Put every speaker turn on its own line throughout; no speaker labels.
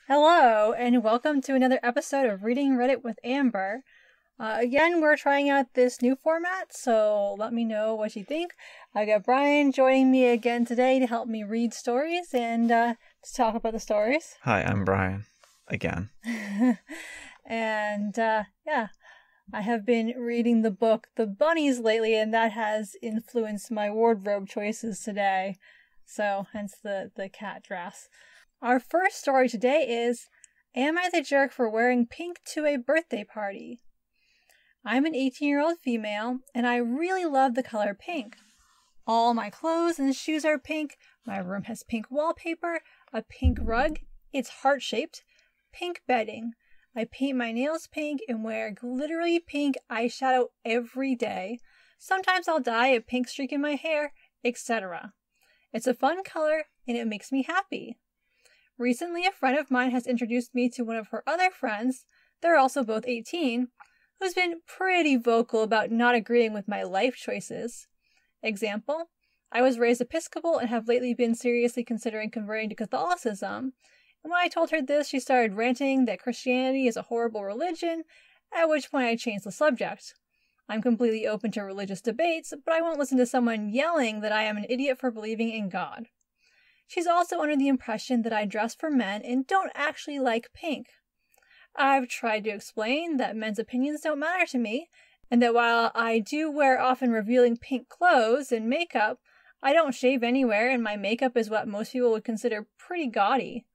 Hello, and welcome to another episode of Reading Reddit with Amber. Again, we're trying out this new format, so let me know what you think. I got Brian joining me again today to help me read stories and to talk about the stories.
Hi, I'm Brian, again.
And yeah, I have been reading the book The Bunnies lately, and that has influenced my wardrobe choices today. So, hence the cat dress. Our first story today is, Am I the jerk for wearing pink to a birthday party? I'm an 18-year-old female, and I really love the color pink. All my clothes and shoes are pink, my room has pink wallpaper, a pink rug, it's heart-shaped, pink bedding. I paint my nails pink and wear glittery pink eyeshadow every day. Sometimes I'll dye a pink streak in my hair, etc. It's a fun color, and it makes me happy. Recently, a friend of mine has introduced me to one of her other friends, they're also both 18, who's been pretty vocal about not agreeing with my life choices. Example, I was raised Episcopal and have lately been seriously considering converting to Catholicism, and when I told her this, she started ranting that Christianity is a horrible religion, at which point I changed the subject. I'm completely open to religious debates, but I won't listen to someone yelling that I am an idiot for believing in God. She's also under the impression that I dress for men and don't actually like pink. I've tried to explain that men's opinions don't matter to me, and that while I do wear often revealing pink clothes and makeup, I don't shave anywhere and my makeup is what most people would consider pretty gaudy.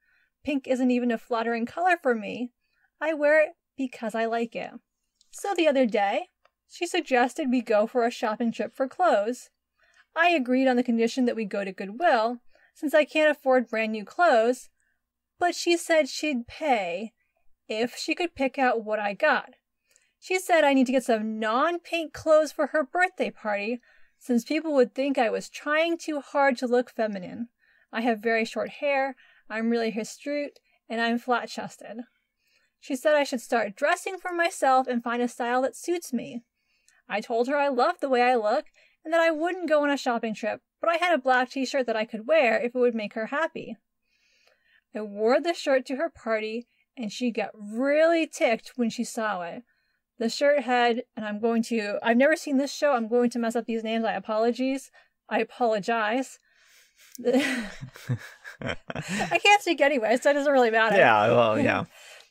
Pink isn't even a flattering color for me. I wear it because I like it. So the other day, she suggested we go for a shopping trip for clothes. I agreed on the condition that we go to Goodwill, since I can't afford brand new clothes, but she said she'd pay if she could pick out what I got. She said I need to get some non-pink clothes for her birthday party, since people would think I was trying too hard to look feminine. I have very short hair, I'm really hirsute, and I'm flat-chested. She said I should start dressing for myself and find a style that suits me. I told her I loved the way I look, and that I wouldn't go on a shopping trip, but I had a black t-shirt that I could wear if it would make her happy. I wore the shirt to her party, and she got really ticked when she saw it. The shirt had, and I've never seen this show, I'm going to mess up these names, I apologize. I can't speak anyway, so it doesn't really matter.
Yeah, well, yeah.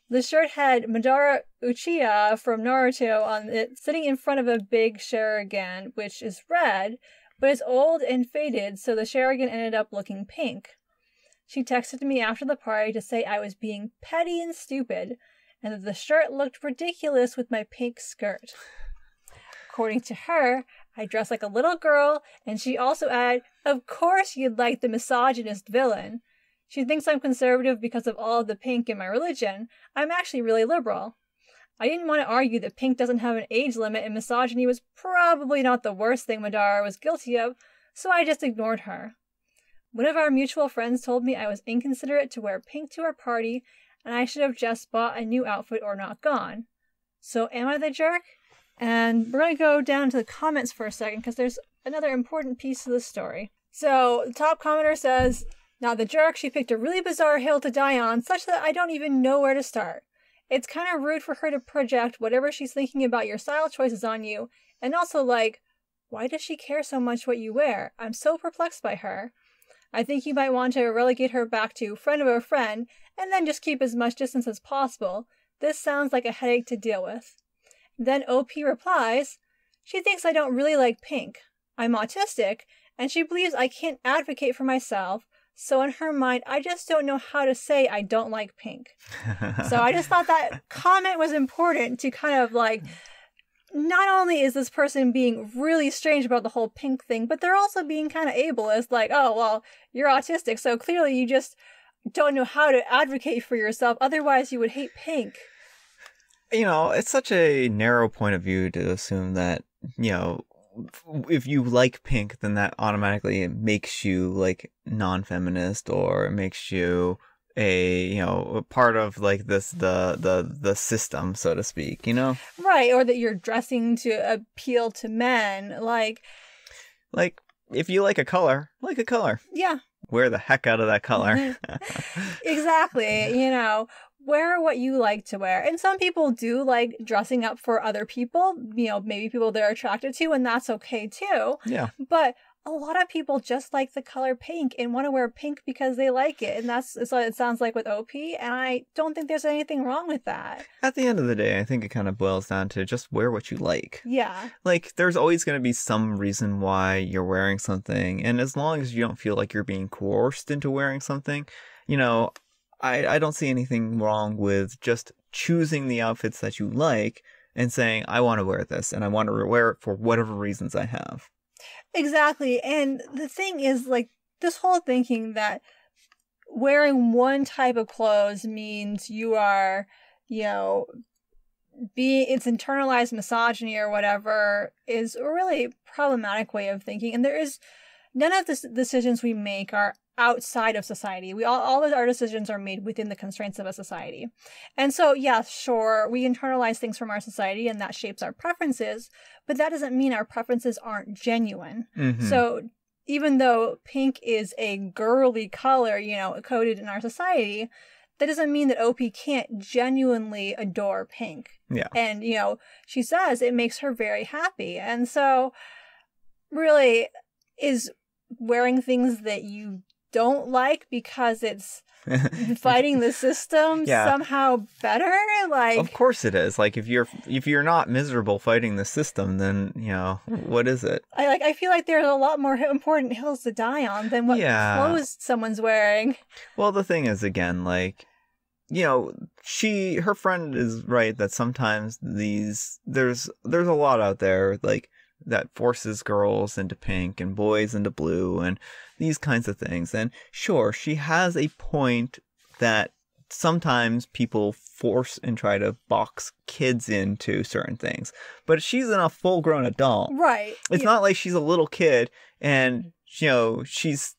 The shirt had Madara Uchiha from Naruto on it, sitting in front of a big Sharingan, which is red, but it's old and faded, so the Sharingan ended up looking pink. She texted me after the party to say I was being petty and stupid, and that the shirt looked ridiculous with my pink skirt. According to her, I dress like a little girl, and she also added, "Of course you'd like the misogynist villain." She thinks I'm conservative because of all of the pink in my religion. I'm actually really liberal. I didn't want to argue that pink doesn't have an age limit and misogyny was probably not the worst thing Madara was guilty of, so I just ignored her. One of our mutual friends told me I was inconsiderate to wear pink to our party, and I should have just bought a new outfit or not gone. So am I the jerk? And we're going to go down to the comments for a second, because there's another important piece of the story. So the top commenter says, "Now the jerk, she picked a really bizarre hill to die on, such that I don't even know where to start. It's kind of rude for her to project whatever she's thinking about your style choices on you, and also why does she care so much what you wear? I'm so perplexed by her. I think you might want to relegate her back to friend of a friend, and then just keep as much distance as possible. This sounds like a headache to deal with." Then OP replies, "She thinks I don't really like pink. I'm autistic, and she believes I can't advocate for myself, so in her mind, I just don't know how to say I don't like pink." So I just thought that comment was important to kind of not only is this person being really strange about the whole pink thing, but they're also being kind of ableist, oh, well, you're autistic, so clearly you just don't know how to advocate for yourself, otherwise you would hate pink.
You know, it's such a narrow point of view to assume that, if you like pink, then that automatically makes you non-feminist, or it makes you a part of the system, so to speak,
right? Or that you're dressing to appeal to men,
if you like a color, like a color.
Yeah,
wear the heck out of that color.
Exactly. Wear what you like to wear. And some people do like dressing up for other people, maybe people they're attracted to, and that's okay too.
Yeah.
But a lot of people just like the color pink and want to wear pink because they like it. And that's what it sounds like with OP. And I don't think there's anything wrong with that.
At the end of the day, I think it kind of boils down to just wear what you like.
Yeah.
Like, there's always going to be some reason why you're wearing something. And as long as you don't feel like you're being coerced into wearing something, I don't see anything wrong with just choosing the outfits that you like and saying, I want to wear this and I want to wear it for whatever reasons I have.
Exactly. And the thing is, like, this whole thinking that wearing one type of clothes means you are, it's internalized misogyny or whatever is a really problematic way of thinking. And there is none of the decisions we make are outside of society. All of our decisions are made within the constraints of a society. And so, yeah, sure, we internalize things from our society and that shapes our preferences, but that doesn't mean our preferences aren't genuine.
Mm-hmm.
So even though pink is a girly color, coded in our society, that doesn't mean that OP can't genuinely adore pink.
Yeah.
And, she says it makes her very happy. And so really, is wearing things that you don't like because it's fighting the system somehow better? Like,
of course it is. Like, if you're not miserable fighting the system, then what is it?
I feel like there's a lot more important hills to die on than what clothes someone's wearing.
Well, the thing is, again, like, her friend is right that sometimes there's a lot out there like that forces girls into pink and boys into blue and these kinds of things. And sure, she has a point that sometimes people force and try to box kids into certain things. But she's a full-grown adult.
Right.
It's not like she's a little kid and, she's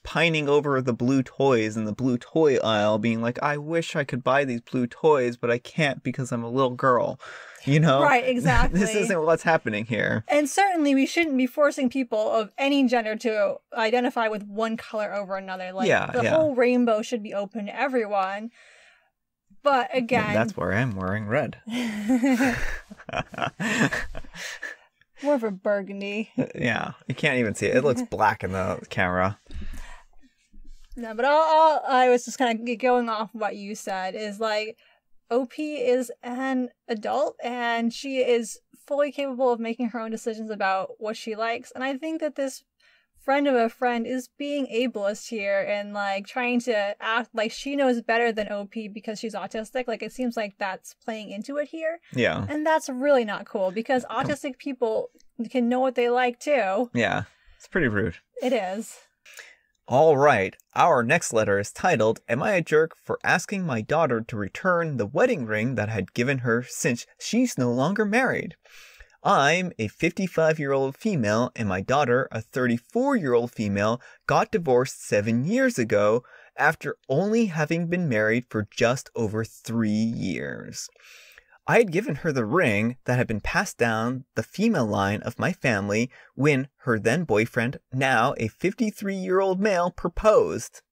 pining over the blue toys in the blue toy aisle being like, I wish I could buy these blue toys, but I can't because I'm a little girl.
Right, exactly.
This isn't what's happening here.
And certainly we shouldn't be forcing people of any gender to identify with one color over another. Like, the whole rainbow should be open to everyone. But again...
And that's where I'm wearing red.
More of a burgundy.
Yeah, you can't even see it. It looks black in the camera.
No, but all I was just kind of going off what you said is like, OP is an adult and she is fully capable of making her own decisions about what she likes. And I think that this friend of a friend is being ableist here and like trying to act like she knows better than OP because she's autistic. Like, it seems like that's playing into it here.
Yeah.
And that's really not cool because autistic people can know what they like too.
Yeah. It's pretty rude.
It is.
All right, our next letter is titled, Am I a Jerk for Asking My Daughter to Return the Wedding Ring That I Had Given Her Since She's No Longer Married? I'm a 55-year-old female and my daughter, a 34-year-old female, got divorced 7 years ago after only having been married for just over 3 years. I had given her the ring that had been passed down the female line of my family when her then boyfriend, now a 53-year-old male, proposed.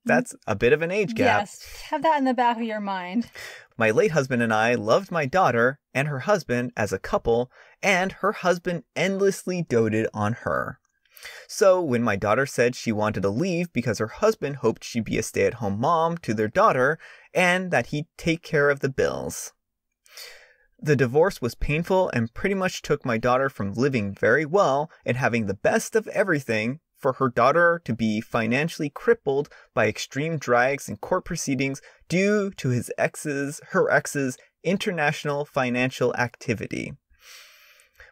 That's a bit of an age gap.
Yes, have that in the back of your mind.
My late husband and I loved my daughter and her husband as a couple, and her husband endlessly doted on her. So when my daughter said she wanted to leave because her husband hoped she'd be a stay-at-home mom to their daughter and that he'd take care of the bills. The divorce was painful and pretty much took my daughter from living very well and having the best of everything for her daughter to be financially crippled by extreme drags and court proceedings due to her ex's international financial activity.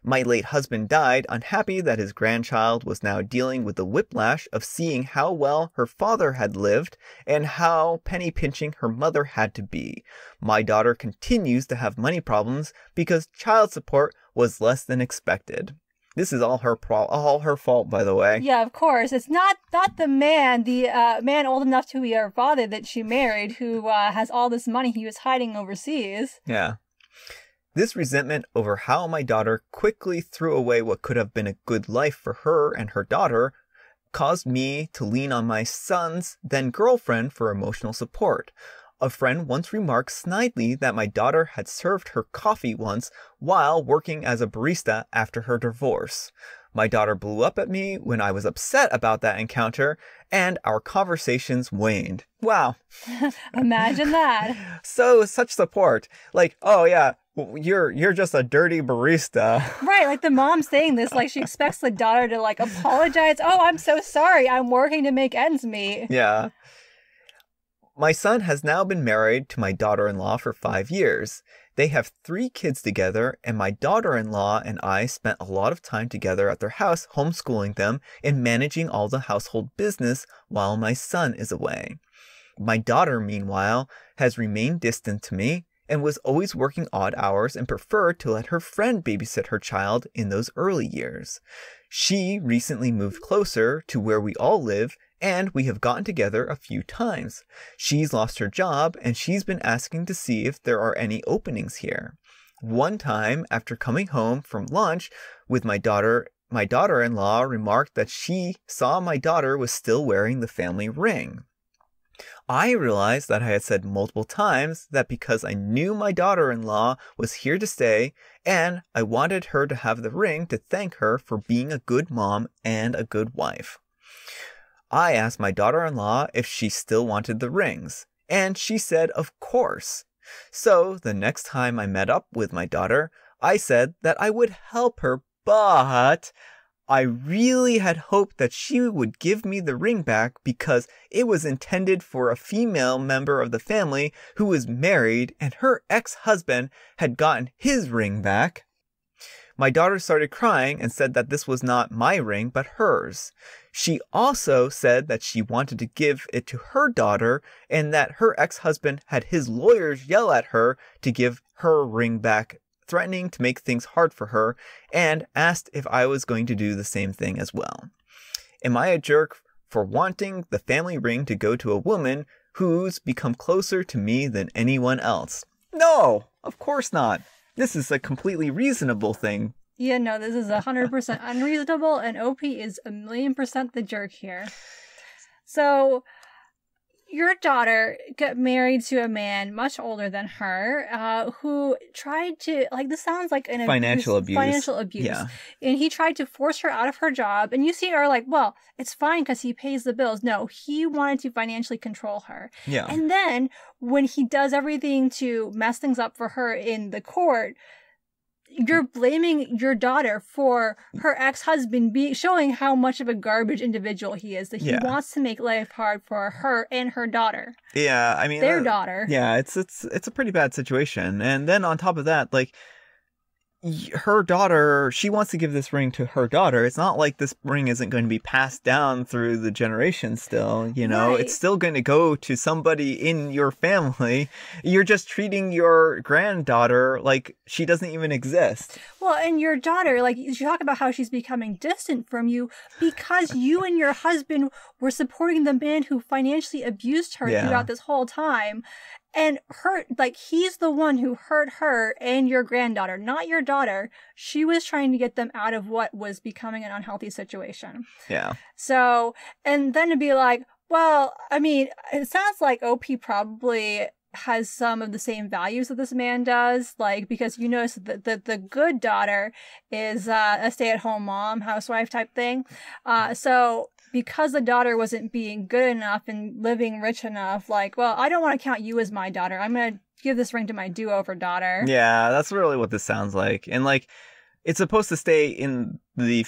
My late husband died unhappy that his grandchild was now dealing with the whiplash of seeing how well her father had lived and how penny-pinching her mother had to be. My daughter continues to have money problems because child support was less than expected. This is all her fault, by the way.
Yeah, of course. It's not the man old enough to be her father that she married who has all this money he was hiding overseas.
Yeah. This resentment over how my daughter quickly threw away what could have been a good life for her and her daughter caused me to lean on my son's then girlfriend for emotional support. A friend once remarked snidely that my daughter had served her coffee once while working as a barista after her divorce. My daughter blew up at me when I was upset about that encounter, and our conversations waned. Wow.
Imagine that.
So, such support. Like, oh yeah, you're just a dirty barista.
Right, like the mom saying this, like she expects the daughter to like apologize. Oh, I'm so sorry. I'm working to make ends meet.
Yeah. My son has now been married to my daughter-in-law for 5 years. They have 3 kids together, and my daughter-in-law and I spent a lot of time together at their house, homeschooling them and managing all the household business while my son is away. My daughter, meanwhile, has remained distant to me and was always working odd hours and preferred to let her friend babysit her child in those early years. She recently moved closer to where we all live, and we have gotten together a few times. She's lost her job, and she's been asking to see if there are any openings here. One time, after coming home from lunch with my daughter-in-law remarked that she saw my daughter was still wearing the family ring. I realized that I had said multiple times that because I knew my daughter-in-law was here to stay, and I wanted her to have the ring to thank her for being a good mom and a good wife. I asked my daughter-in-law if she still wanted the rings, and she said of course. So the next time I met up with my daughter, I said that I would help her, but I really had hoped that she would give me the ring back because it was intended for a female member of the family who was married and her ex-husband had gotten his ring back. My daughter started crying and said that this was not my ring, but hers. She also said that she wanted to give it to her daughter and that her ex-husband had his lawyers yell at her to give her ring back, threatening to make things hard for her, and asked if I was going to do the same thing as well. Am I a jerk for wanting the family ring to go to a woman who's become closer to me than anyone else? No, of course not. This is a completely reasonable thing.
Yeah, no, this is 100% unreasonable, and OP is 1,000,000% the jerk here. So, your daughter got married to a man much older than her, who tried to, like, this sounds like an
Financial abuse.
Financial abuse.
Yeah.
And he tried to force her out of her job. And you see her like, well, it's fine because he pays the bills. No, he wanted to financially control her.
Yeah.
And then when he does everything to mess things up for her in the court, you're blaming your daughter for her ex-husband showing how much of a garbage individual he is, that he wants to make life hard for her and her daughter.
Yeah, I mean,
their daughter.
Yeah, it's a pretty bad situation. And then on top of that, like, her daughter, she wants to give this ring to her daughter. It's not like this ring isn't going to be passed down through the generations still, you know?
Right.
It's still going to go to somebody in your family. You're just treating your granddaughter like she doesn't even exist.
Well, and your daughter, like, you talk about how she's becoming distant from you because you and your husband were supporting the man who financially abused her throughout this whole time. And he's the one who hurt her and your granddaughter, not your daughter. She was trying to get them out of what was becoming an unhealthy situation.
Yeah.
So, and then to be like, well, I mean, it sounds like OP probably has some of the same values that this man does, like, because you notice that the good daughter is a stay-at-home mom, housewife type thing. So because the daughter wasn't being good enough and living rich enough, like, well, I don't want to count you as my daughter. I'm going to give this ring to my do-over daughter.
Yeah, that's really what this sounds like. And, like, it's supposed to stay in the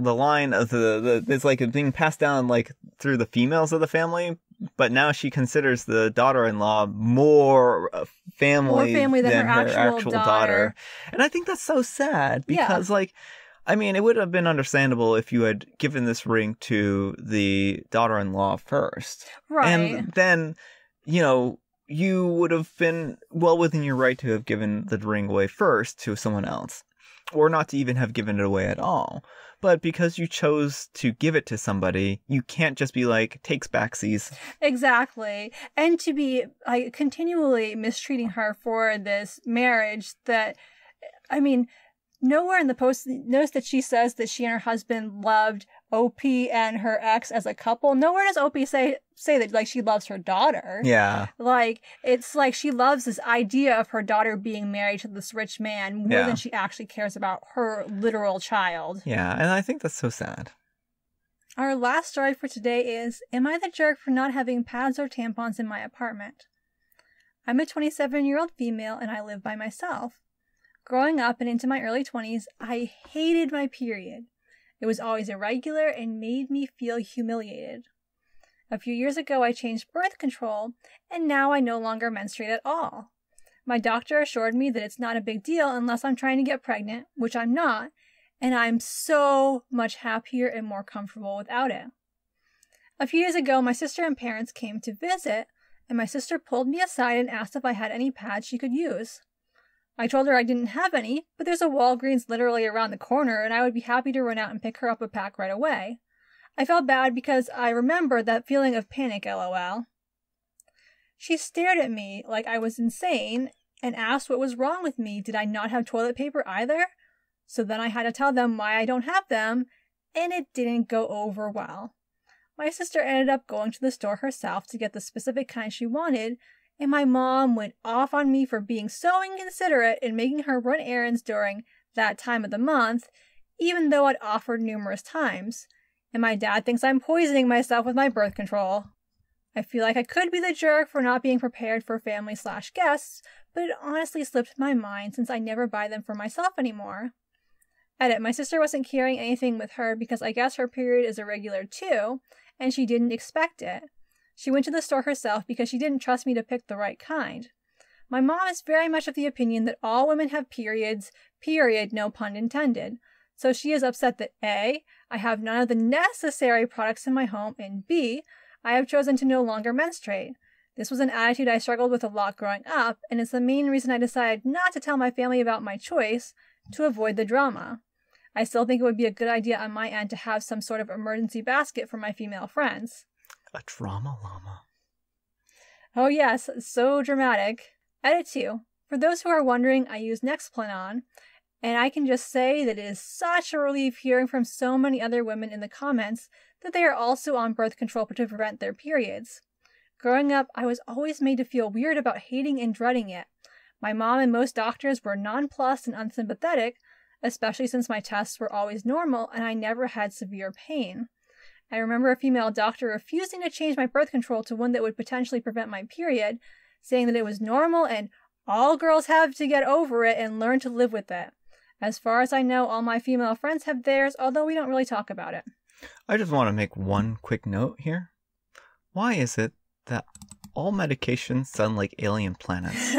line of it's like being passed down, like, through the females of the family. But now she considers the daughter-in-law more family than her actual daughter. And I think that's so sad because, like, I mean, it would have been understandable if you had given this ring to the daughter-in-law first.
Right.
And then, you know, you would have been well within your right to have given the ring away first to someone else. Or not to even have given it away at all. But because you chose to give it to somebody, you can't just be like, takes backsies.
Exactly. And to be continually mistreating her for this marriage that, I mean, nowhere in the post, notice that she says that she and her husband loved OP and her ex as a couple. Nowhere does OP say that like she loves her daughter.
Yeah.
Like it's like she loves this idea of her daughter being married to this rich man more than she actually cares about her literal child.
Yeah, and I think that's so sad.
Our last story for today is, am I the jerk for not having pads or tampons in my apartment? I'm a 27-year-old female and I live by myself. Growing up and into my early 20s, I hated my period. It was always irregular and made me feel humiliated. A few years ago, I changed birth control, and now I no longer menstruate at all. My doctor assured me that it's not a big deal unless I'm trying to get pregnant, which I'm not, and I'm so much happier and more comfortable without it. A few days ago, my sister and parents came to visit, and my sister pulled me aside and asked if I had any pads she could use. I told her I didn't have any, but there's a Walgreens literally around the corner, and I would be happy to run out and pick her up a pack right away. I felt bad because I remembered that feeling of panic, lol. She stared at me like I was insane and asked what was wrong with me. Did I not have toilet paper either? So then I had to tell them why I don't have them, and it didn't go over well. My sister ended up going to the store herself to get the specific kind she wanted, and my mom went off on me for being so inconsiderate and making her run errands during that time of the month, even though I'd offered numerous times. And my dad thinks I'm poisoning myself with my birth control. I feel like I could be the jerk for not being prepared for family/guests, but it honestly slipped my mind since I never buy them for myself anymore. Edit, my sister wasn't carrying anything with her because I guess her period is irregular too, and she didn't expect it. She went to the store herself because she didn't trust me to pick the right kind. My mom is very much of the opinion that all women have periods, period, no pun intended. So she is upset that A, I have none of the necessary products in my home, and B, I have chosen to no longer menstruate. This was an attitude I struggled with a lot growing up, and it's the main reason I decided not to tell my family about my choice, to avoid the drama. I still think it would be a good idea on my end to have some sort of emergency basket for my female friends.
A drama llama.
Oh yes, so dramatic. Edit 2. For those who are wondering, I use Nexplanon, and I can just say that it is such a relief hearing from so many other women in the comments that they are also on birth control to prevent their periods. Growing up, I was always made to feel weird about hating and dreading it. My mom and most doctors were nonplussed and unsympathetic, especially since my tests were always normal and I never had severe pain. I remember a female doctor refusing to change my birth control to one that would potentially prevent my period, saying that it was normal and all girls have to get over it and learn to live with it. As far as I know, all my female friends have theirs, although we don't really talk about it.
I just want to make one quick note here. Why is it that all medications sound like alien planets?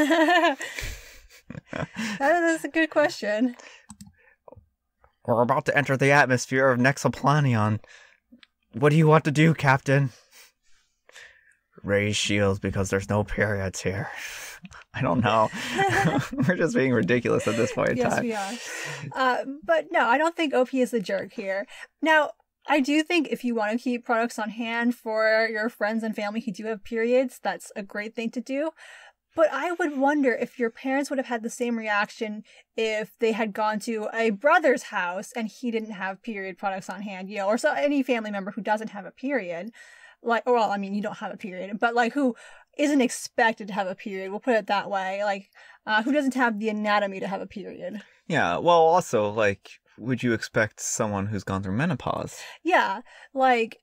That is a good question.
We're about to enter the atmosphere of Nexoplanion. What do you want to do, Captain? Raise shields because there's no periods here. I don't know. We're just being ridiculous at this point in time.
Yes, we are. But no, I don't think OP is the jerk here. Now, I do think if you want to keep products on hand for your friends and family who do have periods, that's a great thing to do. But I would wonder if your parents would have had the same reaction if they had gone to a brother's house and he didn't have period products on hand, you know, or so any family member who doesn't have a period. Like, well, I mean, you don't have a period, but like who isn't expected to have a period, we'll put it that way. Like, who doesn't have the anatomy to have a period.
Yeah, well, also, like, would you expect someone who's gone through menopause?
Yeah, like,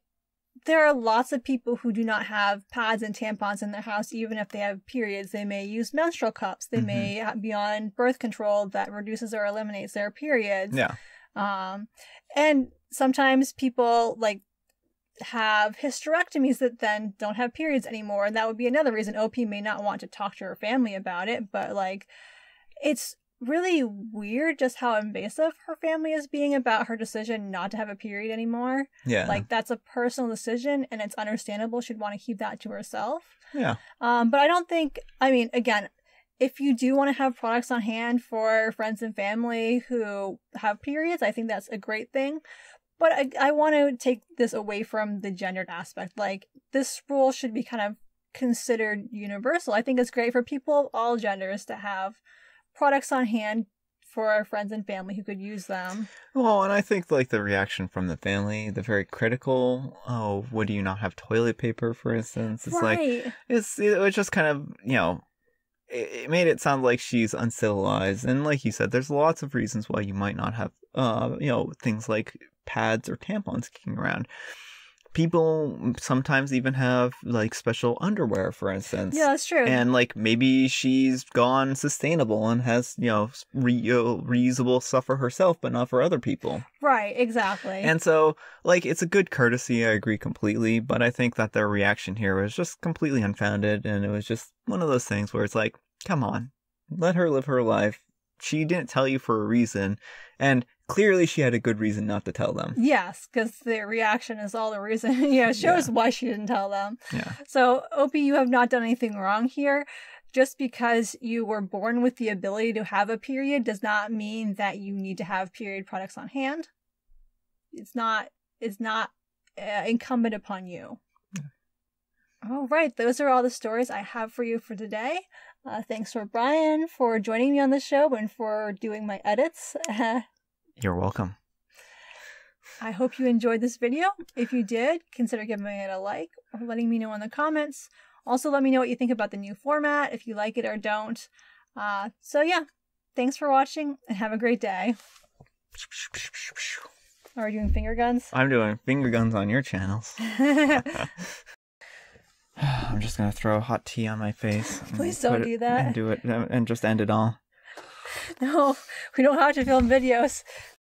there are lots of people who do not have pads and tampons in their house, even if they have periods. They may use menstrual cups. They may be on birth control that reduces or eliminates their periods.
Yeah.
And sometimes people, like, have hysterectomies that then don't have periods anymore. And that would be another reason OP may not want to talk to her family about it. But, like, it's really weird just how invasive her family is being about her decision not to have a period anymore.
Yeah.
Like, that's a personal decision and it's understandable. She'd want to keep that to herself.
Yeah.
But I don't think, I mean, again, if you do want to have products on hand for friends and family who have periods, I think that's a great thing. But I want to take this away from the gendered aspect. Like, this rule should be kind of considered universal. I think it's great for people of all genders to have products on hand for our friends and family who could use them.
Well, and I think like the reaction from the family, the very critical, oh, what do you not have toilet paper, for instance? It's
Right.
like, it was just kind of, it made it sound like she's uncivilized. And like you said, there's lots of reasons why you might not have, things like pads or tampons kicking around. People sometimes even have like special underwear, for instance.
Yeah, that's true.
And like maybe she's gone sustainable and has, reusable stuff for herself, but not for other people.
Right, exactly.
And so, like, it's a good courtesy. I agree completely. But I think that their reaction here was just completely unfounded. And it was just one of those things where it's like, come on, let her live her life. She didn't tell you for a reason. And clearly she had a good reason not to tell them.
Yes, because their reaction is all the reason. It shows why she didn't tell them.
Yeah.
So, Opie, you have not done anything wrong here. Just because you were born with the ability to have a period does not mean that you need to have period products on hand. It's not incumbent upon you. All right, those are all the stories I have for you for today. Thanks for Brian for joining me on the show and for doing my edits.
You're welcome.
I hope you enjoyed this video. If you did, consider giving it a like or letting me know in the comments. Also, let me know what you think about the new format, if you like it or don't. Thanks for watching and have a great day. Are we doing finger guns?
I'm doing finger guns on your channels. I'm just going to throw hot tea on my face.
Please don't do that.
And do it and just end it all.
No, we don't have to film videos.